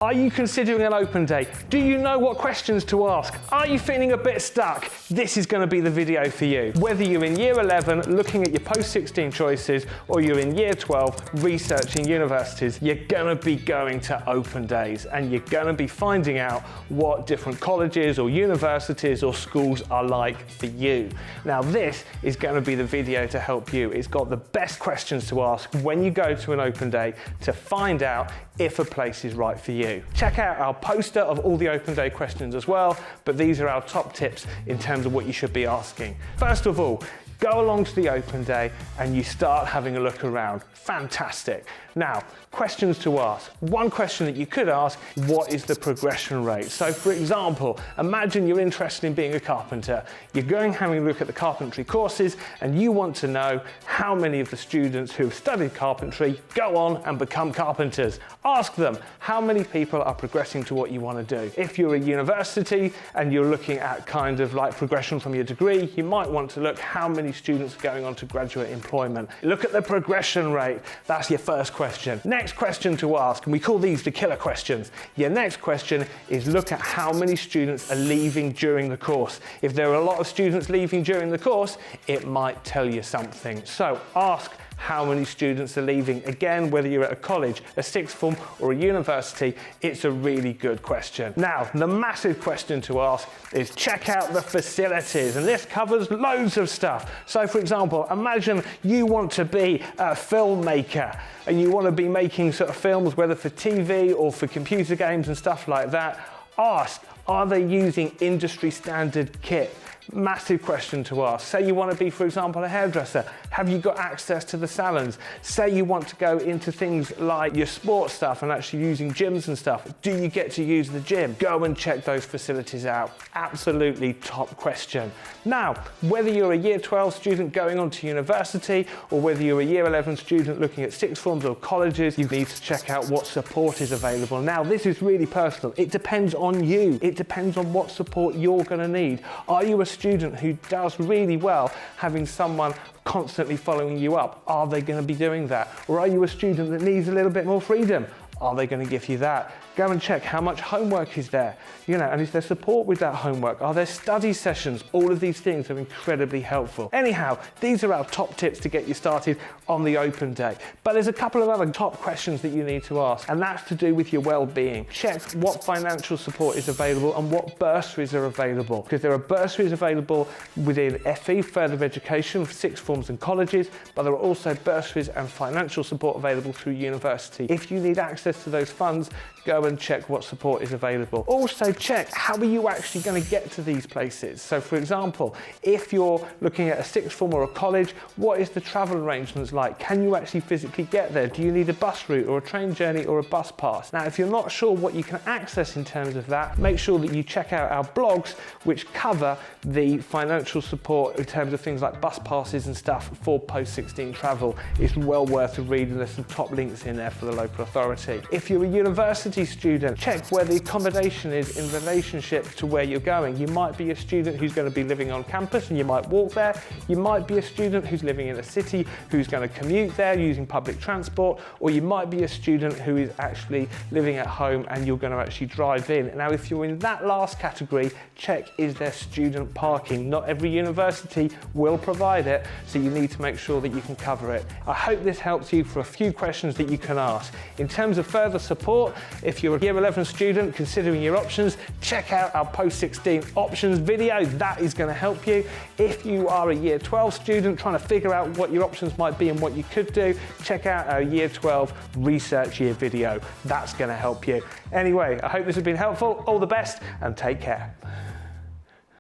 Are you considering an open day? Do you know what questions to ask? Are you feeling a bit stuck? This is going to be the video for you. Whether you're in year 11 looking at your post-16 choices or you're in year 12 researching universities, you're going to be going to open days and you're going to be finding out what different colleges or universities or schools are like for you. Now this is going to be the video to help you. It's got the best questions to ask when you go to an open day to find out if a place is right for you. Check out our poster of all the open day questions as well, but these are our top tips in terms of what you should be asking. First of all, go along to the open day and you start having a look around. Fantastic. Now, questions to ask. One question that you could ask, what is the progression rate? So for example, imagine you're interested in being a carpenter. You're going having a look at the carpentry courses and you want to know how many of the students who have studied carpentry go on and become carpenters. Ask them how many people are progressing to what you want to do. If you're a university and you're looking at kind of like progression from your degree, you might want to look how many students are going on to graduate employment. Look at the progression rate. That's your first question. Next question to ask, and we call these the killer questions. Your next question is look at how many students are leaving during the course. If there are a lot of students leaving during the course, it might tell you something. So ask how many students are leaving. Again, whether you're at a college, a sixth form or a university, it's a really good question. Now, the massive question to ask is check out the facilities, and this covers loads of stuff. So for example, imagine you want to be a filmmaker and you want to be making sort of films, whether for TV or for computer games and stuff like that. Ask, are they using industry standard kit? Massive question to ask. Say you want to be, for example, a hairdresser. Have you got access to the salons? Say you want to go into things like your sports stuff and actually using gyms and stuff. Do you get to use the gym? Go and check those facilities out. Absolutely top question. Now, whether you're a year 12 student going on to university or whether you're a year 11 student looking at sixth forms or colleges, you need to check out what support is available. Now, this is really personal. It depends on you. It depends on what support you're going to need. Are you a student who does really well having someone constantly following you up? Are they going to be doing that? Or are you a student that needs a little bit more freedom? Are they going to give you that? Go and check how much homework is there, and is there support with that homework? Are there study sessions? All of these things are incredibly helpful. Anyhow, these are our top tips to get you started on the open day. But there's a couple of other top questions that you need to ask, and that's to do with your well-being. Check what financial support is available and what bursaries are available, because there are bursaries available within FE, further education, for sixth forms and colleges, but there are also bursaries and financial support available through university. If you need access to those funds, go and check what support is available. Also check how are you actually going to get to these places. So for example, if you're looking at a sixth form or a college, what is the travel arrangements like? Can you actually physically get there? Do you need a bus route or a train journey or a bus pass? Now, if you're not sure what you can access in terms of that, make sure that you check out our blogs which cover the financial support in terms of things like bus passes and stuff for post-16 travel. It's well worth a read, and there's some top links in there for the local authority. If you're a university student, check where the accommodation is in relationship to where you're going. You might be a student who's going to be living on campus and you might walk there. You might be a student who's living in a city who's going to commute there using public transport, or you might be a student who is actually living at home and you're going to actually drive in. Now, if you're in that last category, check is there student parking. Not every university will provide it, so you need to make sure that you can cover it. I hope this helps you for a few questions that you can ask. In terms of further support, if you're a year 11 student considering your options, check out our post-16 options video. That is going to help you. If you are a year 12 student trying to figure out what your options might be and what you could do, check out our year 12 research year video. That's going to help you. Anyway, I hope this has been helpful. All the best and take care.